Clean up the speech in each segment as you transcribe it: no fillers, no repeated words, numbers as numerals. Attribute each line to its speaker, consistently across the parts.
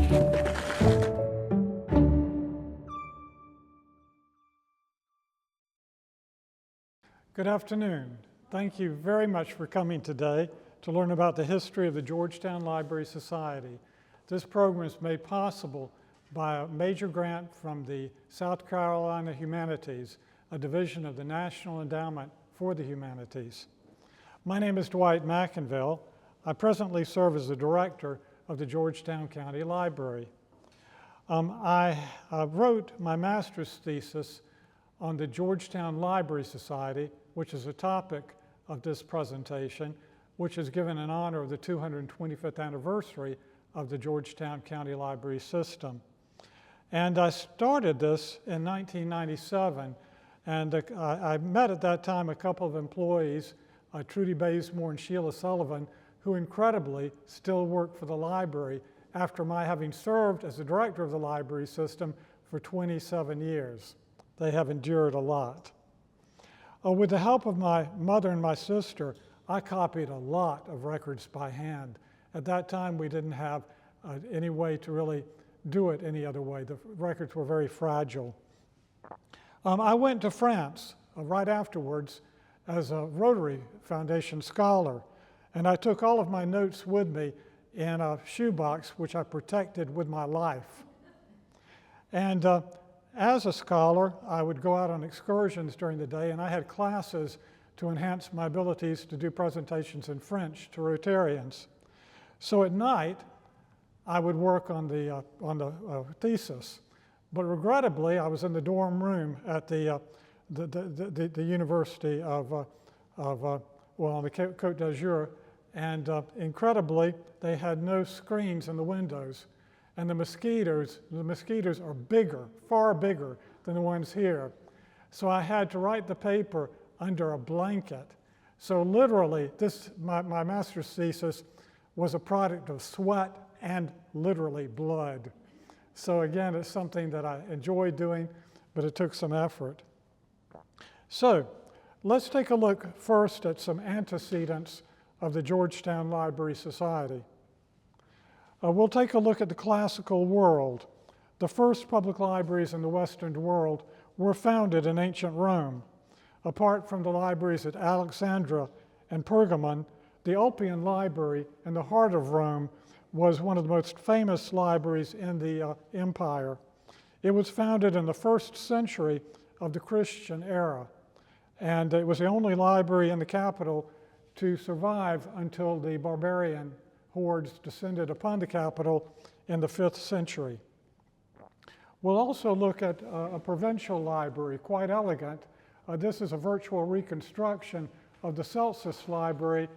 Speaker 1: Good afternoon. Thank you very much for coming today to learn about the history of the Georgetown Library Society. This program is made possible by a major grant from the South Carolina Humanities, a division of the National Endowment for the Humanities. My name is Dwight McInvaill. I presently serve as the director of the Georgetown County Library. I wrote my master's thesis on the Georgetown Library Society, which is a topic of this presentation, which is given in honor of the 225th anniversary of the Georgetown County Library System. And I started this in 1997, and I met at that time a couple of employees, Trudy Bazemore and Sheila Sullivan, who incredibly still work for the library after my having served as the director of the library system for 27 years. They have endured a lot. With the help of my mother and my sister, I copied a lot of records by hand. At that time, we didn't have any way to really do it any other way. The records were very fragile. I went to France right afterwards as a Rotary Foundation scholar, and I took all of my notes with me in a shoebox, which I protected with my life. And as a scholar, I would go out on excursions during the day, and I had classes to enhance my abilities to do presentations in French to Rotarians. So at night, I would work on the thesis. But regrettably, I was in the dorm room at the University of, on the Côte d'Azur, and incredibly, they had no screens in the windows. And the mosquitoes are bigger, far bigger than the ones here. So I had to write the paper under a blanket. So literally, my master's thesis was a product of sweat and literally blood. So again, it's something that I enjoy doing, but it took some effort. So let's take a look first at some antecedents of the Georgetown Library Society. We'll take a look at the classical world. The first public libraries in the Western world were founded in ancient Rome. Apart from the libraries at Alexandria and Pergamon, the Ulpian Library in the heart of Rome was one of the most famous libraries in the empire. It was founded in the 1st century of the Christian era, and it was the only library in the capital to survive until the barbarian hordes descended upon the capital in the 5th century. We'll also look at a provincial library, quite elegant. This is a virtual reconstruction of the Celsus Library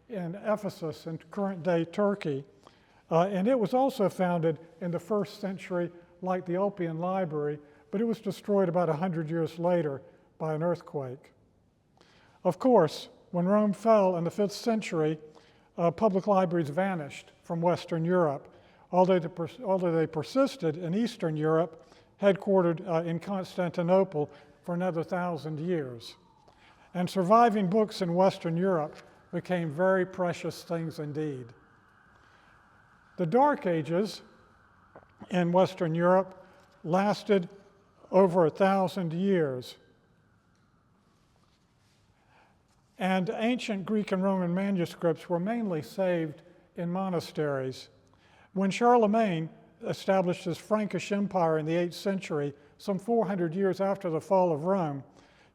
Speaker 1: in Ephesus in current-day Turkey. And it was also founded in the 1st century like the Ulpian Library, but it was destroyed about 100 years later by an earthquake. Of course, when Rome fell in the 5th century, public libraries vanished from Western Europe, although they persisted in Eastern Europe, headquartered in Constantinople for another 1,000 years. And surviving books in Western Europe became very precious things indeed. The Dark Ages in Western Europe lasted over 1,000 years. And ancient Greek and Roman manuscripts were mainly saved in monasteries. When Charlemagne established his Frankish Empire in the 8th century, some 400 years after the fall of Rome,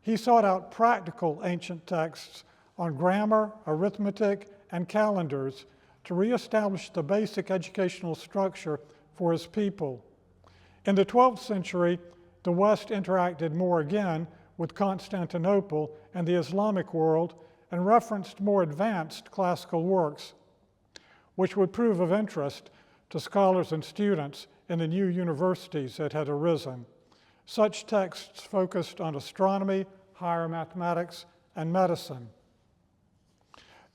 Speaker 1: he sought out practical ancient texts on grammar, arithmetic, and calendars to reestablish the basic educational structure for his people. In the 12th century, the West interacted more again with Constantinople and the Islamic world and referenced more advanced classical works, which would prove of interest to scholars and students in the new universities that had arisen. Such texts focused on astronomy, higher mathematics, and medicine.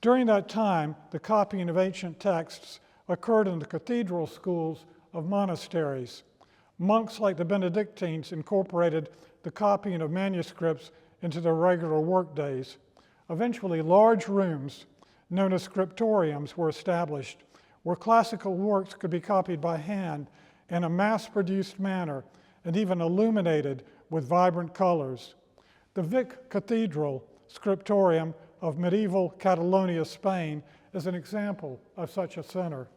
Speaker 1: During that time, the copying of ancient texts occurred in the cathedral schools of monasteries. Monks like the Benedictines incorporated the copying of manuscripts into their regular work days. Eventually, large rooms, known as scriptoriums, were established, where classical works could be copied by hand in a mass-produced manner and even illuminated with vibrant colors. The Vic Cathedral scriptorium of medieval Catalonia, Spain, is an example of such a center.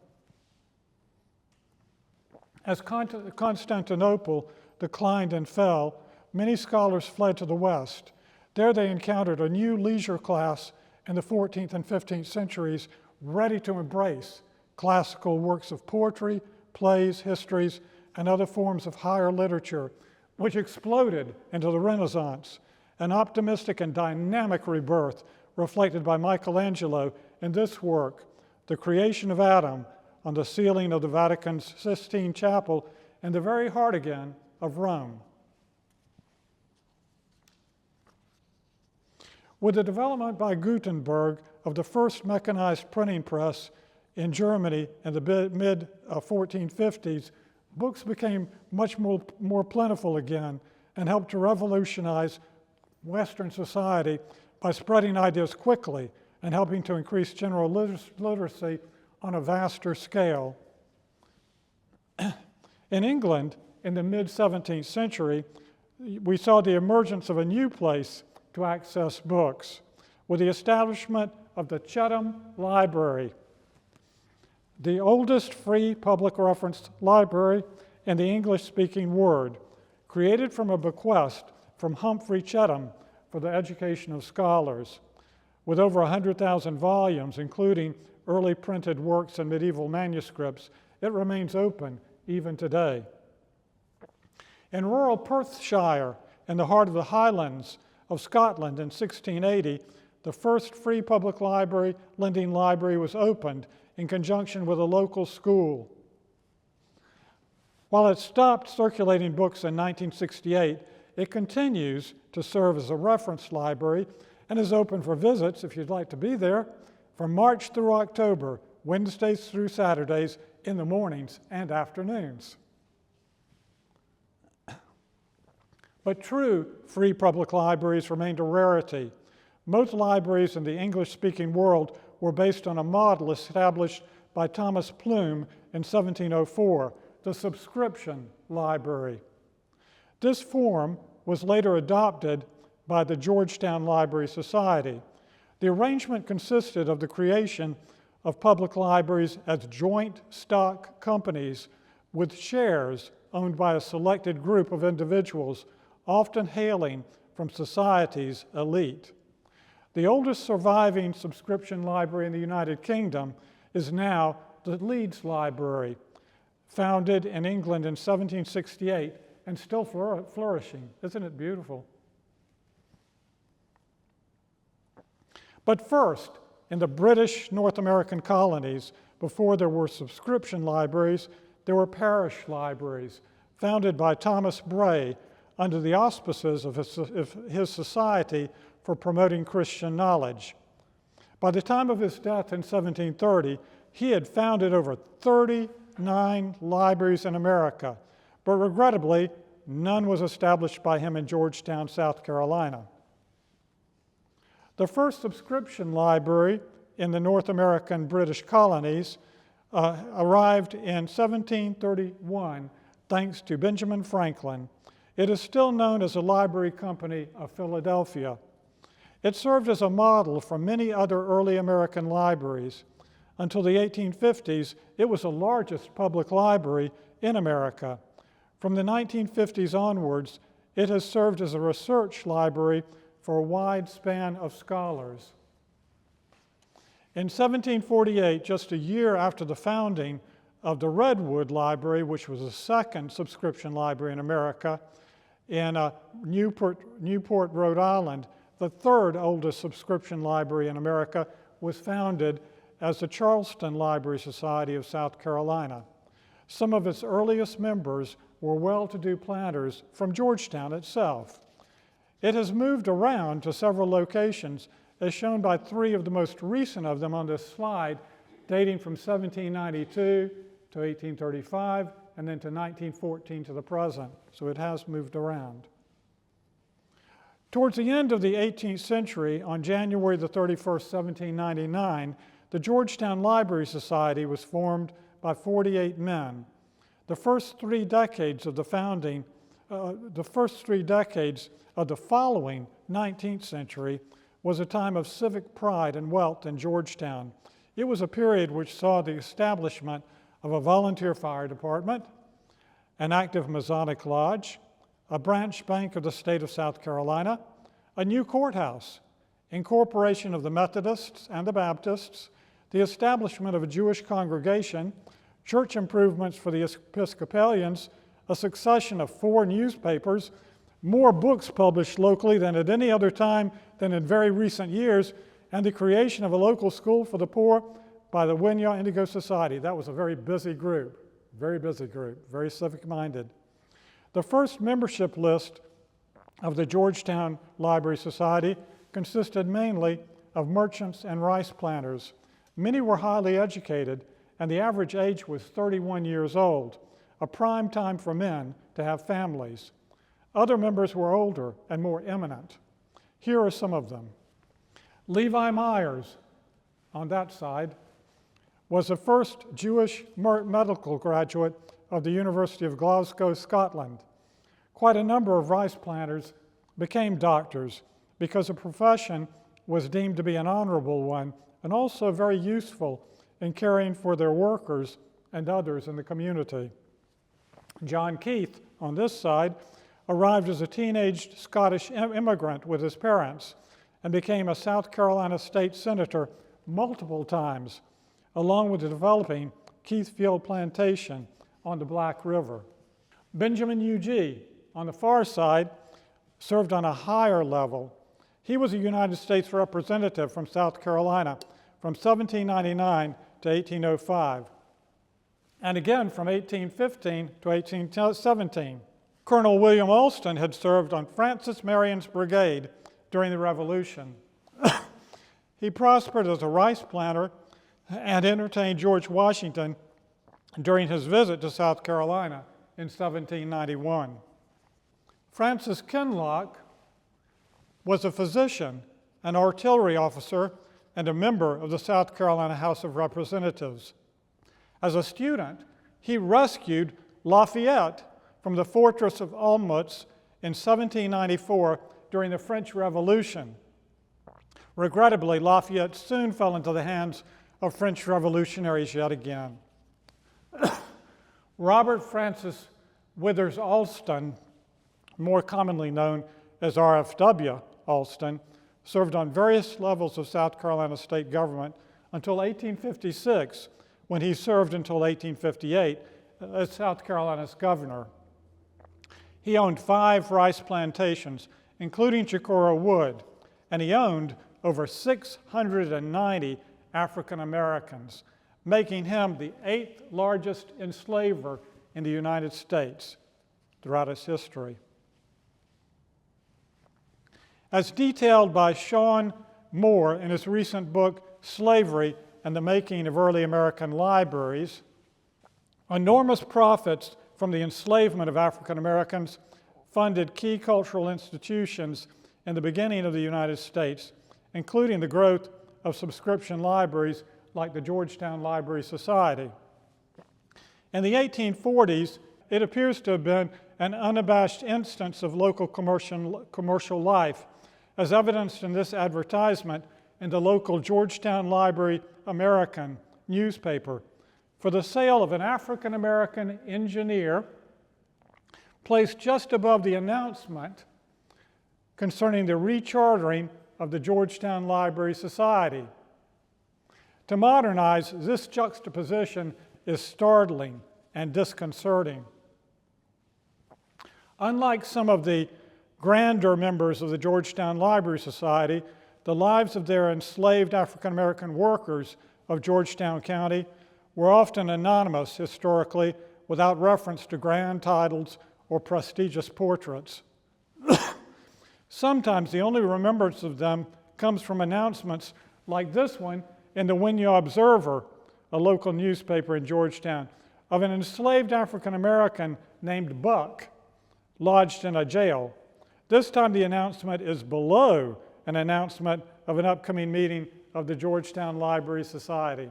Speaker 1: As Constantinople declined and fell, many scholars fled to the West. There they encountered a new leisure class in the 14th and 15th centuries ready to embrace classical works of poetry, plays, histories, and other forms of higher literature, which exploded into the Renaissance, an optimistic and dynamic rebirth reflected by Michelangelo in this work, The Creation of Adam, on the ceiling of the Vatican's Sistine Chapel in the very heart again of Rome. With the development by Gutenberg of the first mechanized printing press in Germany in the mid-1450s, books became much more plentiful again and helped to revolutionize Western society by spreading ideas quickly and helping to increase general literacy on a vaster scale. In England, in the mid-17th century, we saw the emergence of a new place to access books with the establishment of the Chetham Library, the oldest free public reference library in the English-speaking world, created from a bequest from Humphrey Chettham for the education of scholars. With over 100,000 volumes, including early printed works and medieval manuscripts, it remains open even today. In rural Perthshire, in the heart of the Highlands of Scotland in 1680, the first free public library, Lending Library, was opened in conjunction with a local school. While it stopped circulating books in 1968, it continues to serve as a reference library and is open for visits, if you'd like to be there, from March through October, Wednesdays through Saturdays, in the mornings and afternoons. But true free public libraries remained a rarity. Most libraries in the English-speaking world were based on a model established by Thomas Plume in 1704, the subscription library. This form was later adopted by the Georgetown Library Society. The arrangement consisted of the creation of public libraries as joint stock companies with shares owned by a selected group of individuals, often hailing from society's elite. The oldest surviving subscription library in the United Kingdom is now the Leeds Library, founded in England in 1768 and still flourishing. Isn't it beautiful? But first, in the British North American colonies, before there were subscription libraries, there were parish libraries, founded by Thomas Bray under the auspices of his Society for Promoting Christian Knowledge. By the time of his death in 1730, he had founded over 39 libraries in America, but regrettably, none was established by him in Georgetown, South Carolina. The first subscription library in the North American British colonies arrived in 1731, thanks to Benjamin Franklin. It is still known as the Library Company of Philadelphia. It served as a model for many other early American libraries. Until the 1850s, it was the largest public library in America. From the 1950s onwards, it has served as a research library for a wide span of scholars. In 1748, just a year after the founding of the Redwood Library, which was the second subscription library in America, in Newport, Rhode Island, the third oldest subscription library in America, was founded as the Charleston Library Society of South Carolina. Some of its earliest members were well-to-do planters from Georgetown itself. It has moved around to several locations, as shown by three of the most recent of them on this slide, dating from 1792 to 1835, and then to 1914 to the present. So it has moved around. Towards the end of the 18th century, on January the 31st, 1799, The Georgetown Library Society was formed by 48 men. The first 3 decades of the founding, the first 3 decades of the following 19th century was a time of civic pride and wealth in Georgetown. It was a period which saw the establishment of a volunteer fire department, an active Masonic lodge, a branch bank of the state of South Carolina, a new courthouse, incorporation of the Methodists and the Baptists, the establishment of a Jewish congregation, church improvements for the Episcopalians, a succession of 4 newspapers, more books published locally than at any other time than in very recent years, and the creation of a local school for the poor by the Winyah Indigo Society. That was a very busy group, very civic-minded. The first membership list of the Georgetown Library Society consisted mainly of merchants and rice planters. Many were highly educated, and the average age was 31 years old, a prime time for men to have families. Other members were older and more eminent. Here are some of them. Levi Myers, on that side, was the first Jewish medical graduate of the University of Glasgow, Scotland. Quite a number of rice planters became doctors because the profession was deemed to be an honorable one and also very useful in caring for their workers and others in the community. John Keith, on this side, arrived as a teenage Scottish immigrant with his parents and became a South Carolina state senator multiple times, along with the developing Keithfield Plantation on the Black River. Benjamin Huger, on the far side, served on a higher level. He was a United States representative from South Carolina from 1799 to 1805, and again from 1815 to 1817. Colonel William Alston had served on Francis Marion's brigade during the Revolution. He prospered as a rice planter and entertained George Washington during his visit to South Carolina in 1791. Francis Kinloch was a physician, an artillery officer, and a member of the South Carolina House of Representatives. As a student, he rescued Lafayette from the fortress of Olmutz in 1794 during the French Revolution. Regrettably, Lafayette soon fell into the hands of French revolutionaries yet again. Robert Francis Withers Alston, more commonly known as RFW Alston, served on various levels of South Carolina state government until 1856, when he served until 1858 as South Carolina's governor. He owned 5 rice plantations, including Chicora Wood, and he owned over 690 African Americans, making him the 8th largest enslaver in the United States throughout its history. As detailed by Sean Moore in his recent book, Slavery and the Making of Early American Libraries, enormous profits from the enslavement of African Americans funded key cultural institutions in the beginning of the United States, including the growth of subscription libraries like the Georgetown Library Society. In the 1840s, it appears to have been an unabashed instance of local commercial life, as evidenced in this advertisement in the local Georgetown Library American newspaper for the sale of an African American engineer, placed just above the announcement concerning the rechartering of the Georgetown Library Society. To modernize, this juxtaposition is startling and disconcerting. Unlike some of the grander members of the Georgetown Library Society, the lives of their enslaved African American workers of Georgetown County were often anonymous historically, without reference to grand titles or prestigious portraits. Sometimes the only remembrance of them comes from announcements like this one in the Winyah Observer, a local newspaper in Georgetown, of an enslaved African American named Buck, lodged in a jail. This time the announcement is below an announcement of an upcoming meeting of the Georgetown Library Society.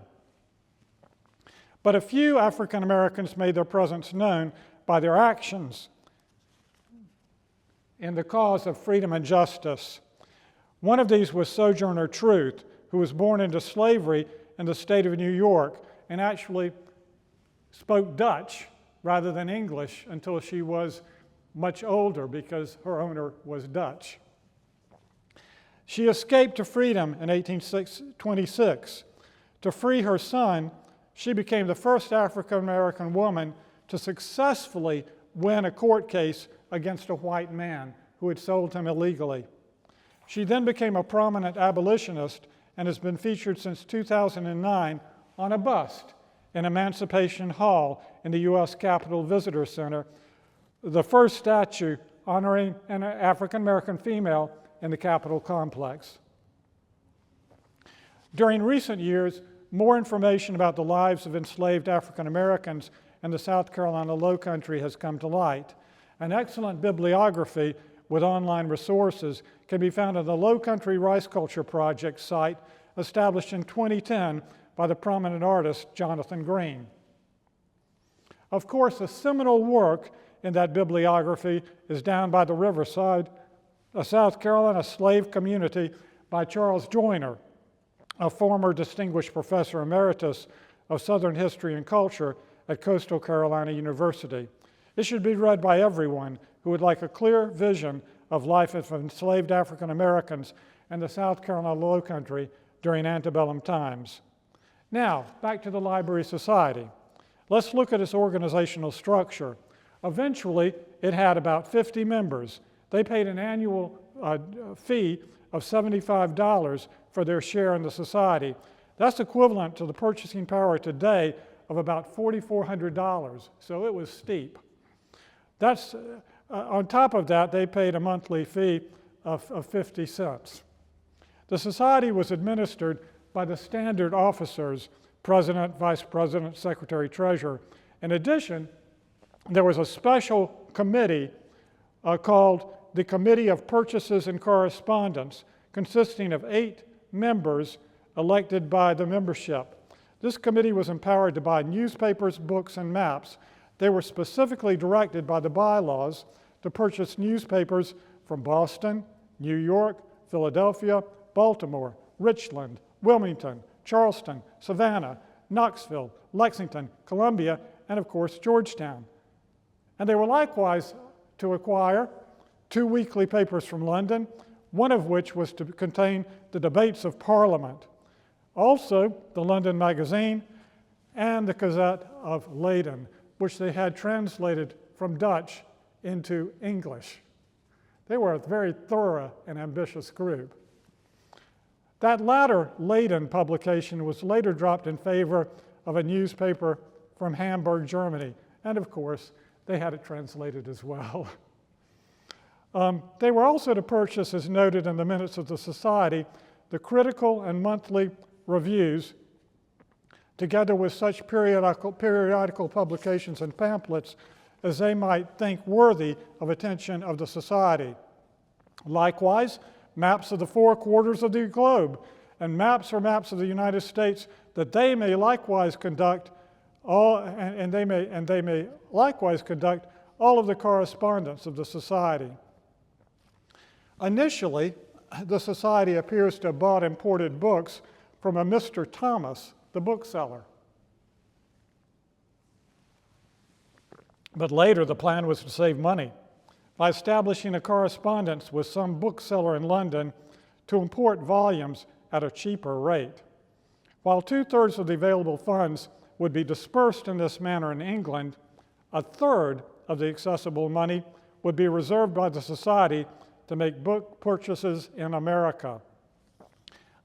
Speaker 1: But a few African Americans made their presence known by their actions in the cause of freedom and justice. One of these was Sojourner Truth, who was born into slavery in the state of New York and actually spoke Dutch rather than English until she was much older because her owner was Dutch. She escaped to freedom in 1826. To free her son, she became the first African American woman to successfully win a court case against a white man who had sold him illegally. She then became a prominent abolitionist and has been featured since 2009 on a bust in Emancipation Hall in the U.S. Capitol Visitor Center, the first statue honoring an African American female in the Capitol complex. During recent years, more information about the lives of enslaved African Americans in the South Carolina Lowcountry has come to light. An excellent bibliography with online resources can be found on the Lowcountry Rice Culture Project site established in 2010 by the prominent artist Jonathan Green. Of course, a seminal work in that bibliography is Down by the Riverside, a South Carolina slave community by Charles Joyner, a former distinguished professor emeritus of Southern history and culture at Coastal Carolina University. It should be read by everyone who would like a clear vision of life of enslaved African Americans in the South Carolina Lowcountry during antebellum times. Now, back to the Library Society. Let's look at its organizational structure. Eventually, it had about 50 members. They paid an annual fee of $75 for their share in the society. That's equivalent to the purchasing power today of about $4,400, so it was steep. That's, on top of that, they paid a monthly fee of 50 cents. The society was administered by the standard officers, president, vice president, secretary, treasurer. In addition, there was a special committee called the Committee of Purchases and Correspondence, consisting of 8 members elected by the membership. This committee was empowered to buy newspapers, books, and maps. They were specifically directed by the bylaws to purchase newspapers from Boston, New York, Philadelphia, Baltimore, Richland, Wilmington, Charleston, Savannah, Knoxville, Lexington, Columbia, and of course, Georgetown. And they were likewise to acquire 2 weekly papers from London, one of which was to contain the debates of Parliament. Also, the London Magazine and the Gazette of Leyden, which they had translated from Dutch into English. They were a very thorough and ambitious group. That latter Leyden publication was later dropped in favor of a newspaper from Hamburg, Germany, and of course, they had it translated as well. They were also to purchase, as noted in the minutes of the Society, the critical and monthly reviews, together with such periodical publications and pamphlets as they might think worthy of attention of the Society. Likewise, maps of the 4 quarters of the globe, and maps of the United States that they may likewise conduct they may likewise conduct all of the correspondence of the Society. Initially, the Society appears to have bought imported books from a Mr. Thomas, the bookseller. But later, the plan was to save money by establishing a correspondence with some bookseller in London to import volumes at a cheaper rate. While 2/3 of the available funds would be dispersed in this manner in England, 1/3 of the accessible money would be reserved by the Society to make book purchases in America.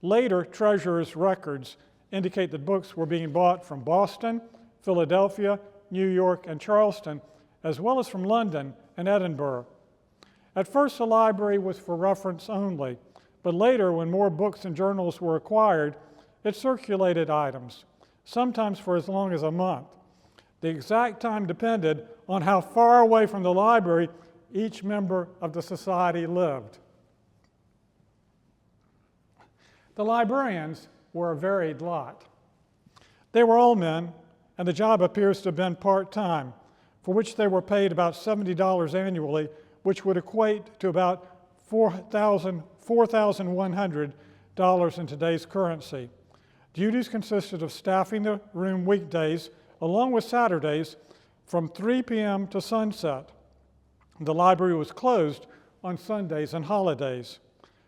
Speaker 1: Later, treasurer's records indicate that books were being bought from Boston, Philadelphia, New York, and Charleston, as well as from London and Edinburgh. At first, the library was for reference only, but later, when more books and journals were acquired, it circulated items, sometimes for as long as a month. The exact time depended on how far away from the library each member of the Society lived. The librarians were a varied lot. They were all men, and the job appears to have been part-time, for which they were paid about $70 annually, which would equate to about $4,100 in today's currency. Duties consisted of staffing the room weekdays, along with Saturdays, from 3 p.m. to sunset. The library was closed on Sundays and holidays.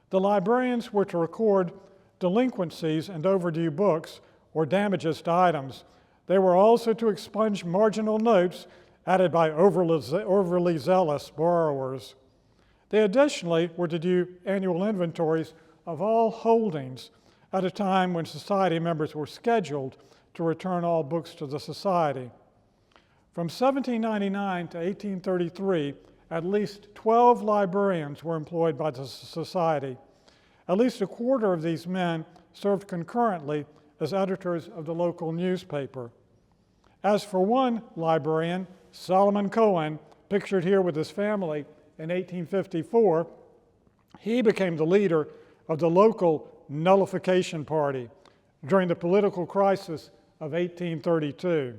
Speaker 1: The librarians were to record delinquencies and overdue books or damages to items. They were also to expunge marginal notes added by overly zealous borrowers. They additionally were to do annual inventories of all holdings at a time when society members were scheduled to return all books to the society. From 1799 to 1833, at least 12 librarians were employed by the society. At least a quarter of these men served concurrently as editors of the local newspaper. As for one librarian, Solomon Cohen, pictured here with his family in 1854, he became the leader of the local nullification party during the political crisis of 1832,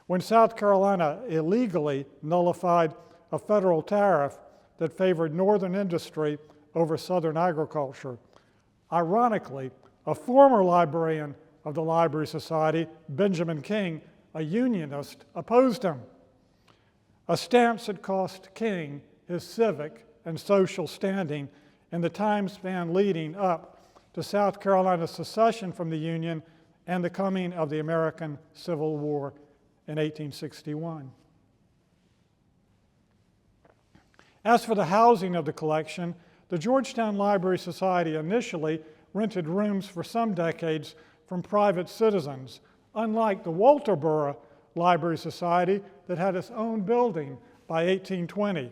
Speaker 1: when South Carolina illegally nullified a federal tariff that favored northern industry over southern agriculture. Ironically, a former librarian of the Library Society, Benjamin King, a Unionist, opposed him. A stance that cost King his civic and social standing in the time span leading up to South Carolina's secession from the Union and the coming of the American Civil War in 1861. As for the housing of the collection, the Georgetown Library Society initially rented rooms for some decades from private citizens, unlike the Walterboro Library Society that had its own building by 1820.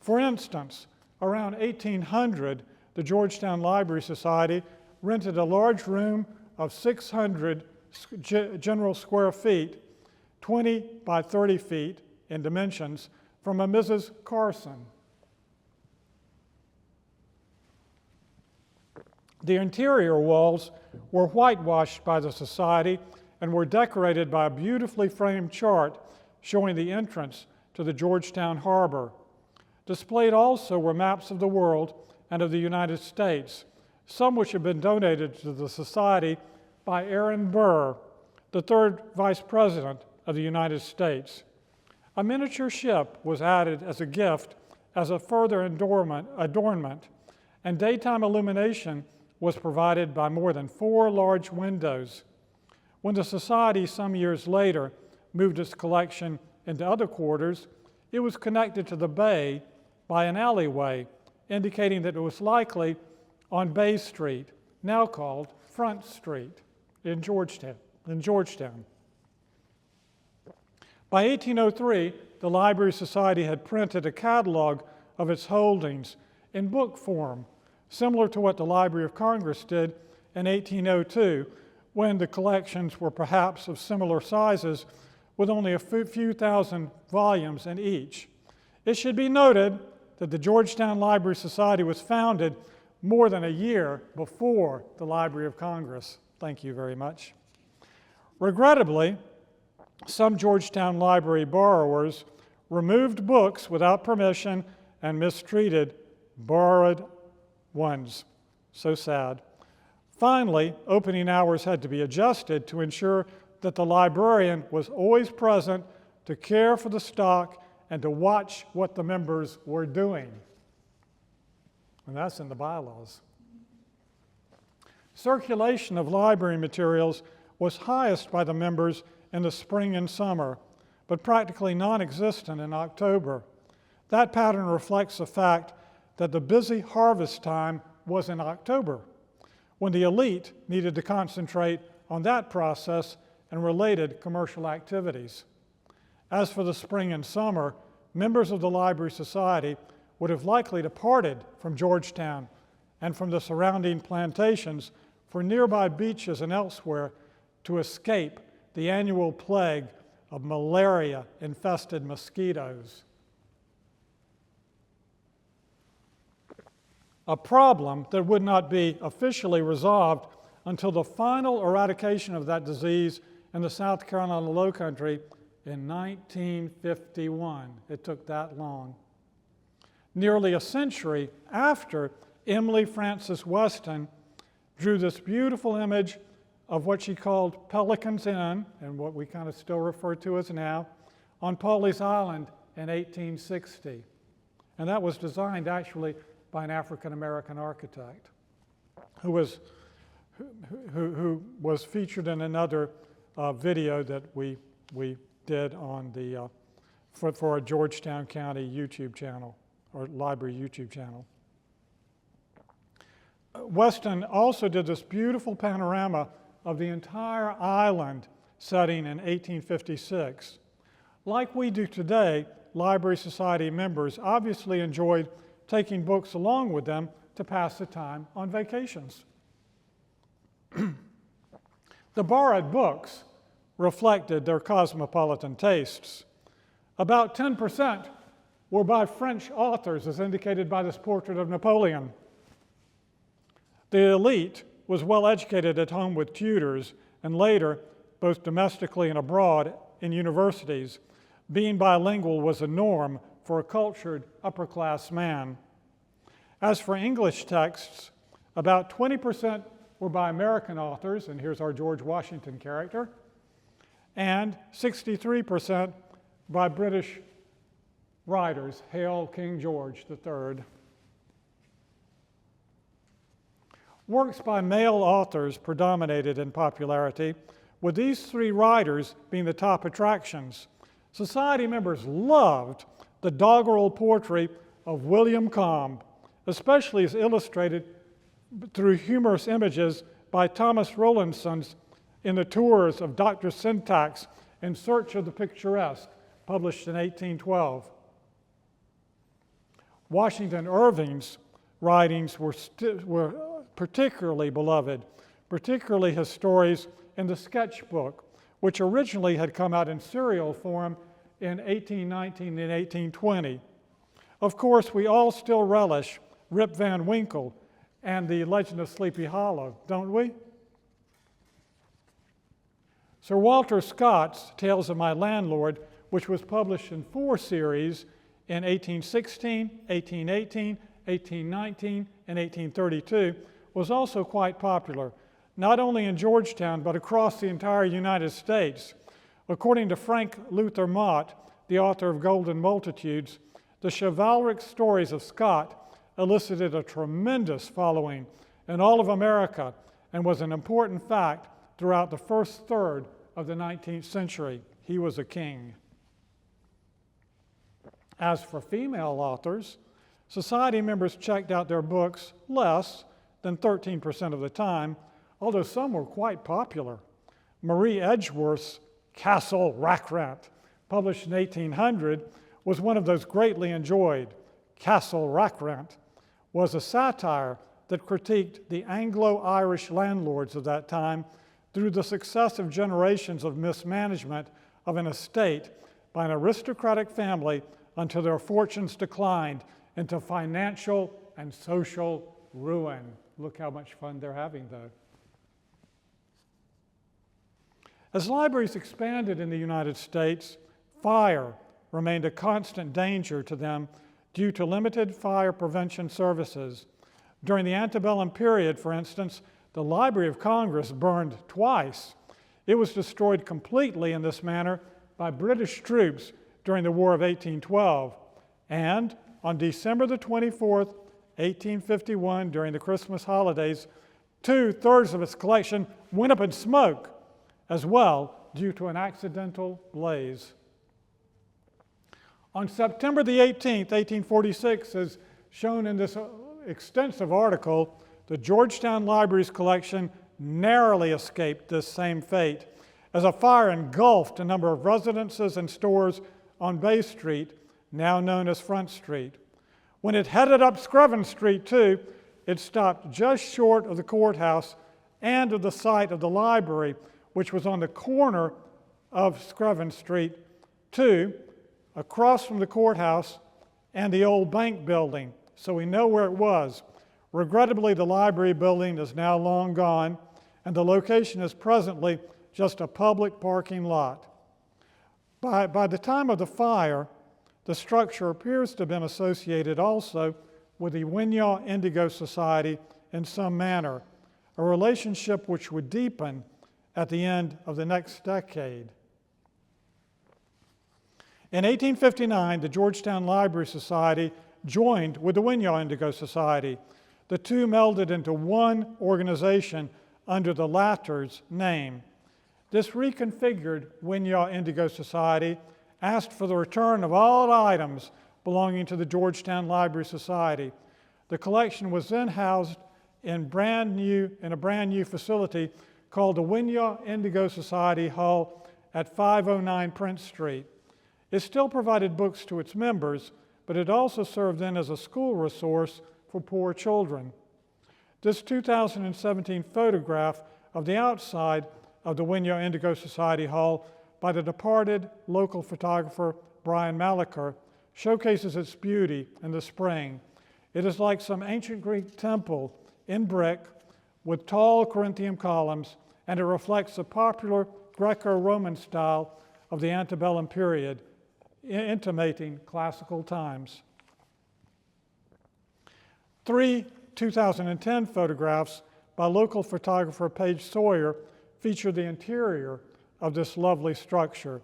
Speaker 1: For instance, around 1800, the Georgetown Library Society rented a large room of 600 general square feet, 20 by 30 feet in dimensions, from a Mrs. Carson. The interior walls were whitewashed by the Society and were decorated by a beautifully framed chart showing the entrance to the Georgetown harbor. Displayed also were maps of the world and of the United States, some which had been donated to the Society by Aaron Burr, the third Vice President of the United States. A miniature ship was added as a gift as a further adornment, and daytime illumination was provided by more than 4 large windows. When the Society some years later moved its collection into other quarters, it was connected to the bay by an alleyway, indicating that it was likely on Bay Street, now called Front Street, in Georgetown. By 1803, the Library Society had printed a catalog of its holdings in book form, similar to what the Library of Congress did in 1802, when the collections were perhaps of similar sizes, with only a few thousand volumes in each. It should be noted that the Georgetown Library Society was founded more than a year before the Library of Congress. Thank you very much. Regrettably, some Georgetown Library borrowers removed books without permission and mistreated borrowed ones. So sad. Finally, opening hours had to be adjusted to ensure that the librarian was always present to care for the stock and to watch what the members were doing. And that's in the bylaws. Circulation of library materials was highest by the members in the spring and summer, but practically non-existent in October. That pattern reflects the fact that the busy harvest time was in October, when the elite needed to concentrate on that process and related commercial activities. As for the spring and summer, members of the Library Society would have likely departed from Georgetown and from the surrounding plantations for nearby beaches and elsewhere to escape the annual plague of malaria-infested mosquitoes. a problem that would not be officially resolved until the final eradication of that disease in the South Carolina Lowcountry in 1951. It took that long. Nearly a century after Emily Frances Weston drew this beautiful image of what she called Pelican's Inn, and what we kind of still refer to as now, on Pawleys Island in 1860. And that was designed actually by an African-American architect who was featured in another video that we did on the for a Georgetown County YouTube channel, or library YouTube channel. Weston also did this beautiful panorama of the entire island setting in 1856. Like we do today, Library Society members obviously enjoyed taking books along with them to pass the time on vacations. The borrowed books reflected their cosmopolitan tastes. About 10% were by French authors, as indicated by this portrait of Napoleon. The elite was well educated at home with tutors, and later, both domestically and abroad in universities. Being bilingual was a norm for a cultured upper-class man. As for English texts, about 20% were by American authors, and here's our George Washington character, and 63% by British writers. Hail King George III. Works by male authors predominated in popularity, with these three writers being the top attractions. Society members loved the doggerel portrait of William Cobb, especially as illustrated through humorous images by Thomas Rowlandson in the Tours of Dr. Syntax in Search of the Picturesque, published in 1812. Washington Irving's writings were particularly beloved, particularly his stories in the sketchbook, which originally had come out in serial form in 1819 and 1820. Of course, we all still relish Rip Van Winkle and the Legend of Sleepy Hollow, don't we? Sir Walter Scott's Tales of My Landlord, which was published in 4 series in 1816, 1818, 1819, and 1832, was also quite popular, not only in Georgetown, but across the entire United States. According to Frank Luther Mott, the author of Golden Multitudes, the chivalric stories of Scott elicited a tremendous following in all of America and was an important fact throughout the first third of the 19th century. He was a king. As for female authors, society members checked out their books less than 13% of the time, although some were quite popular. Marie Edgeworth's Castle Rackrent, published in 1800, was one of those greatly enjoyed. Castle Rackrent was a satire that critiqued the Anglo-Irish landlords of that time through the successive generations of mismanagement of an estate by an aristocratic family until their fortunes declined into financial and social ruin. Look how much fun they're having, though. As libraries expanded in the United States, fire remained a constant danger to them due to limited fire prevention services. During the antebellum period, for instance, the Library of Congress burned twice. It was destroyed completely in this manner by British troops during the War of 1812. And on December the 24th, 1851, during the Christmas holidays, 2/3 of its collection went up in smoke as well due to an accidental blaze. On September the 18th, 1846, as shown in this extensive article, the Georgetown Library's collection narrowly escaped this same fate, as a fire engulfed a number of residences and stores on Bay Street, now known as Front Street. When it headed up Screven Street, too, it stopped just short of the courthouse and of the site of the library, which was on the corner of Screven Street, 2, across from the courthouse and the old bank building, so we know where it was, Regrettably, the library building is now long gone, and the location is presently just a public parking lot. By the time of the fire, the structure appears to have been associated also with the Winyah Indigo Society in some manner, a relationship which would deepen at the end of the next decade. In 1859, the Georgetown Library Society joined with the Winyah Indigo Society. The two melded into one organization under the latter's name. This reconfigured Winyah Indigo Society asked for the return of all items belonging to the Georgetown Library Society. The collection was then housed in a brand new facility called the Winyah Indigo Society Hall at 509 Prince Street. It still provided books to its members, but it also served then as a school resource for poor children. This 2017 photograph of the outside of the Winyah Indigo Society Hall by the departed local photographer Brian Malacher showcases its beauty in the spring. It is like some ancient Greek temple in brick with tall Corinthian columns, and it reflects the popular Greco-Roman style of the antebellum period, intimating classical times. 3 2010 photographs by local photographer Paige Sawyer feature the interior of this lovely structure.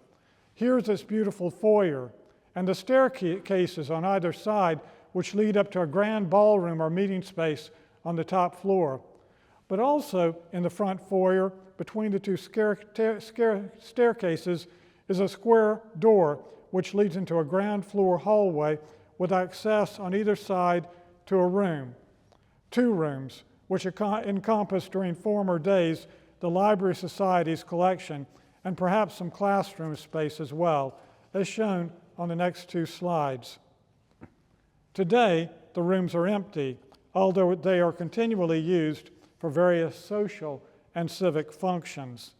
Speaker 1: Here's this beautiful foyer and the staircases on either side, which lead up to a grand ballroom or meeting space on the top floor. But also in the front foyer, between the two staircases, is a square door which leads into a ground floor hallway with access on either side to a room. 2 rooms, which encompass during former days the Library Society's collection and perhaps some classroom space as well, as shown on the next 2 slides. Today, the rooms are empty, although they are continually used for various social and civic functions.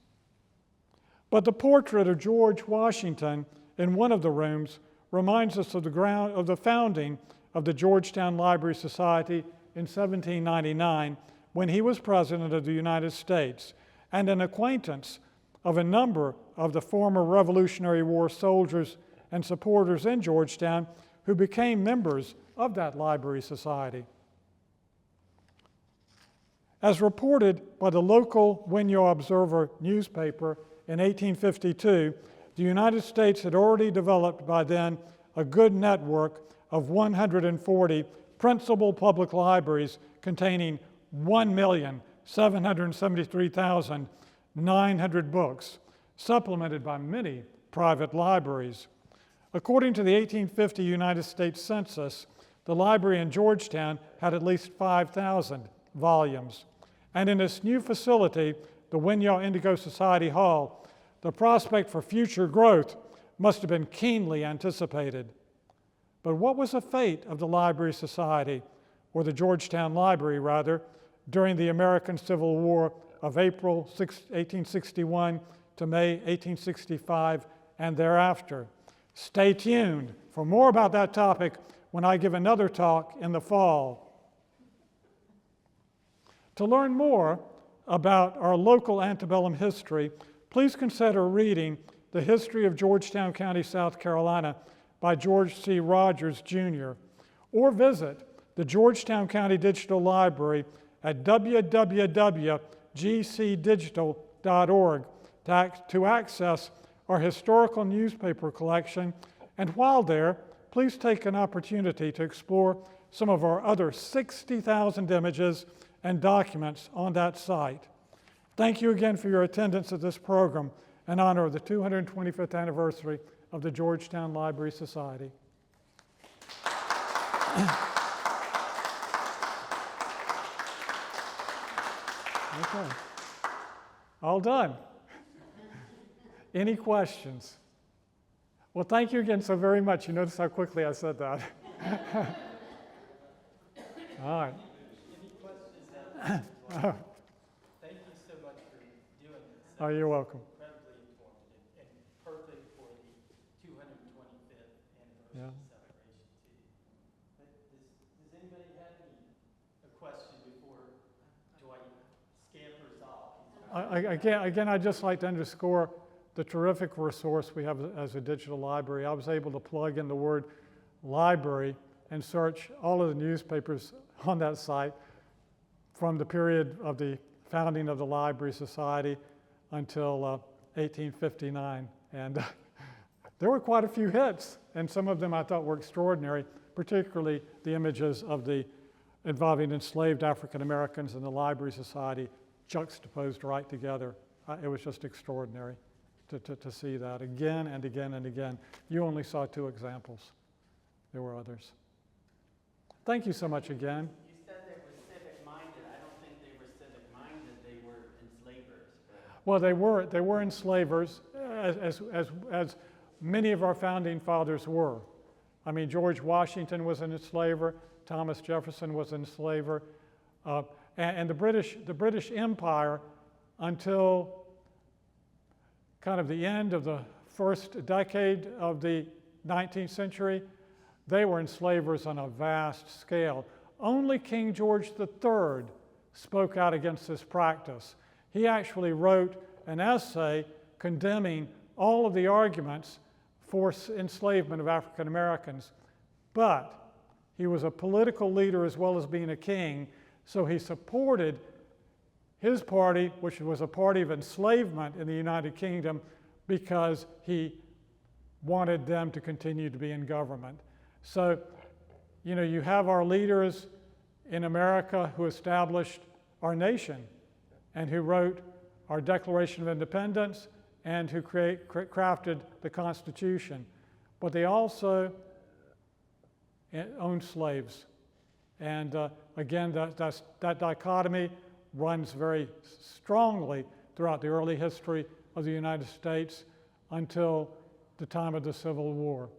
Speaker 1: But the portrait of George Washington in one of the rooms reminds us of the founding of the Georgetown Library Society in 1799, when he was President of the United States, and an acquaintance of a number of the former Revolutionary War soldiers and supporters in Georgetown who became members of that Library Society. As reported by the local Winyah Observer newspaper in 1852, the United States had already developed by then a good network of 140 principal public libraries containing 1,773,900 books, supplemented by many private libraries. According to the 1850 United States Census, the library in Georgetown had at least 5,000 volumes. And in this new facility, the Winyah Indigo Society Hall, the prospect for future growth must have been keenly anticipated. But what was the fate of the Library Society, or the Georgetown Library rather, during the American Civil War of April 1861 to May 1865 and thereafter? Stay tuned for more about that topic when I give another talk in the fall. To learn more about our local antebellum history, please consider reading The History of Georgetown County, South Carolina by George C. Rogers, Jr., or visit the Georgetown County Digital Library at www.gcdigital.org to access our historical newspaper collection, and while there, please take an opportunity to explore some of our other 60,000 images and documents on that site. Thank you again for your attendance at this program in honor of the 225th anniversary of the Georgetown Library Society. Okay, all done. Any questions? Well, thank you again so very much. You notice how quickly I said that. All right.
Speaker 2: Any questions? Thank you so much for doing this.
Speaker 1: Oh, you're welcome.
Speaker 2: Incredibly informative and perfect for the 225th anniversary celebration too. But does anybody have any questions?
Speaker 1: Again, I'd just like to underscore the terrific resource we have as a digital library. I was able to plug in the word library and search all of the newspapers on that site from the period of the founding of the Library Society until 1859. And there were quite a few hits, and some of them I thought were extraordinary, particularly the images of the involving enslaved African Americans and the Library Society juxtaposed right together. It was just extraordinary to see that again and again and again. You only saw 2 examples. There were others. Thank you so much again.
Speaker 3: You said they were civic-minded. I don't think they were civic-minded. They were enslavers.
Speaker 1: Well, they were enslavers, as many of our founding fathers were. I mean, George Washington was an enslaver. Thomas Jefferson was an enslaver. And the British Empire, until kind of the end of the first decade of the 19th century, they were enslavers on a vast scale. Only King George III spoke out against this practice. He actually wrote an essay condemning all of the arguments for enslavement of African Americans. But he was a political leader as well as being a king, so he supported his party, which was a party of enslavement in the United Kingdom, because he wanted them to continue to be in government. So, you know, you have our leaders in America who established our nation and who wrote our Declaration of Independence and who crafted the Constitution. But they also owned slaves. And again, that dichotomy runs very strongly throughout the early history of the United States until the time of the Civil War.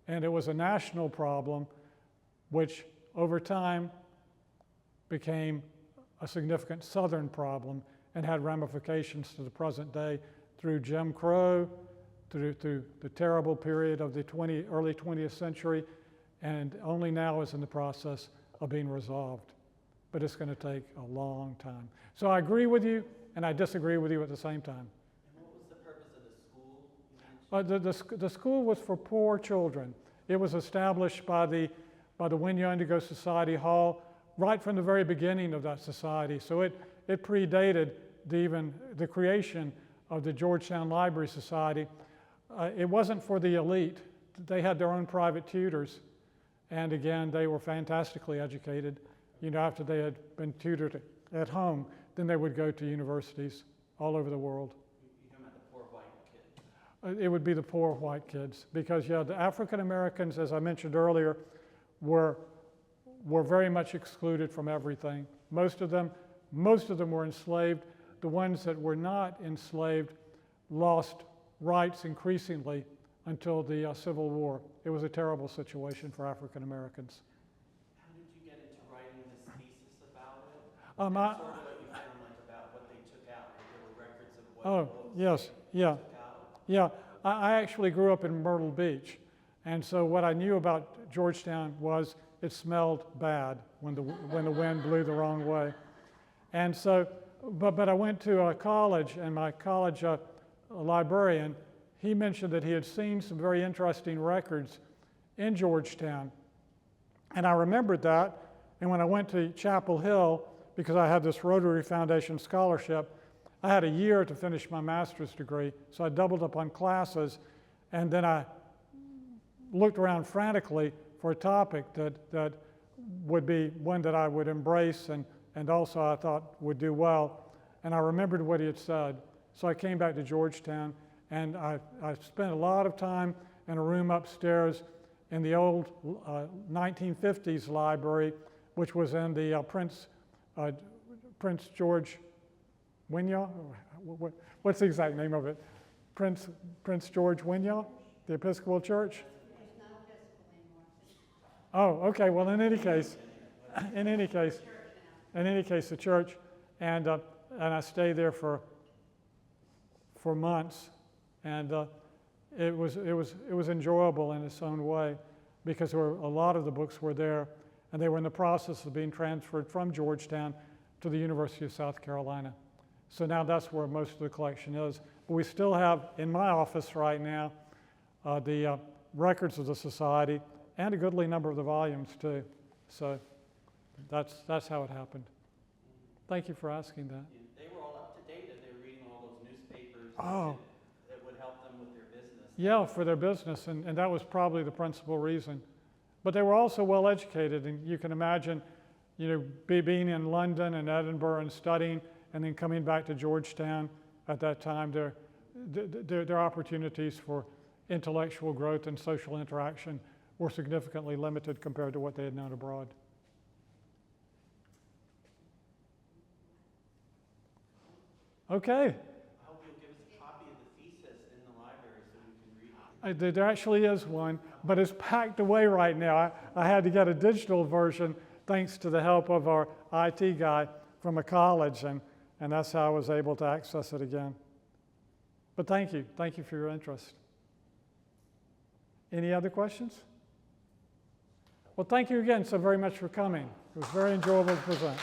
Speaker 1: And it was a national problem which over time became a significant Southern problem and had ramifications to the present day through Jim Crow, through the terrible period of the early 20th century, and only now is in the process of being resolved. But it's going to take a long time. So I agree with you, and I disagree with you at the same time.
Speaker 3: And what was the purpose of the school?
Speaker 1: The school was for poor children. It was established by the Wynyard Indigo Society Hall right from the very beginning of that society. So it predated even the creation of the Georgetown Library Society. It wasn't for the elite. They had their own private tutors. And again, they were fantastically educated. You know, after they had been tutored at home, then they would go to universities all over the world.
Speaker 3: You're talking about the poor white kids.
Speaker 1: It would be the poor white kids, because yeah, the African Americans, as I mentioned earlier, were very much excluded from everything. Most of them were enslaved. The ones that were not enslaved lost rights increasingly until the Civil War. It was a terrible situation for African Americans.
Speaker 3: How did you get into writing this thesis about it?
Speaker 1: I-
Speaker 3: Sort of what you found like about what they took out. Like there were records of what
Speaker 1: Yes, yeah.
Speaker 3: they took out.
Speaker 1: Yeah, I actually grew up in Myrtle Beach, and so what I knew about Georgetown was it smelled bad when the wind blew the wrong way. And so, but I went to college, and my college librarian, he mentioned that he had seen some very interesting records in Georgetown. And I remembered that, and when I went to Chapel Hill, because I had this Rotary Foundation scholarship, I had a year to finish my master's degree, so I doubled up on classes, and then I looked around frantically for a topic that would be one that I would embrace and also I thought would do well. And I remembered what he had said. So I came back to Georgetown, and I spent a lot of time in a room upstairs in the old 1950s library, which was in the Prince George Wynyard? What's the exact name of it? Prince George Wynyard, the Episcopal Church?
Speaker 4: It's not Episcopal anymore.
Speaker 1: Oh, okay. Well, in any case, the church, and I stayed there for months, and it was enjoyable in its own way, because a lot of the books were there, and they were in the process of being transferred from Georgetown to the University of South Carolina. So now that's where most of the collection is. But we still have, in my office right now, the records of the society and a goodly number of the volumes too. So that's how it happened. Thank you for asking that.
Speaker 3: Yeah, they were all up to date if they were reading all those newspapers.
Speaker 1: Oh.
Speaker 3: That would help them with their business.
Speaker 1: Yeah, for their business, and that was probably the principal reason. But they were also well educated, and you can imagine, being in London and Edinburgh and studying, and then coming back to Georgetown at that time. Their opportunities for intellectual growth and social interaction were significantly limited compared to what they had known abroad. Okay.
Speaker 3: I hope you'll give us a copy of the thesis in the library so we can read it.
Speaker 1: There actually is one, but it's packed away right now. I had to get a digital version thanks to the help of our IT guy from a college, and that's how I was able to access it again. But thank you for your interest. Any other questions? Well, thank you again so very much for coming. It was very enjoyable to present.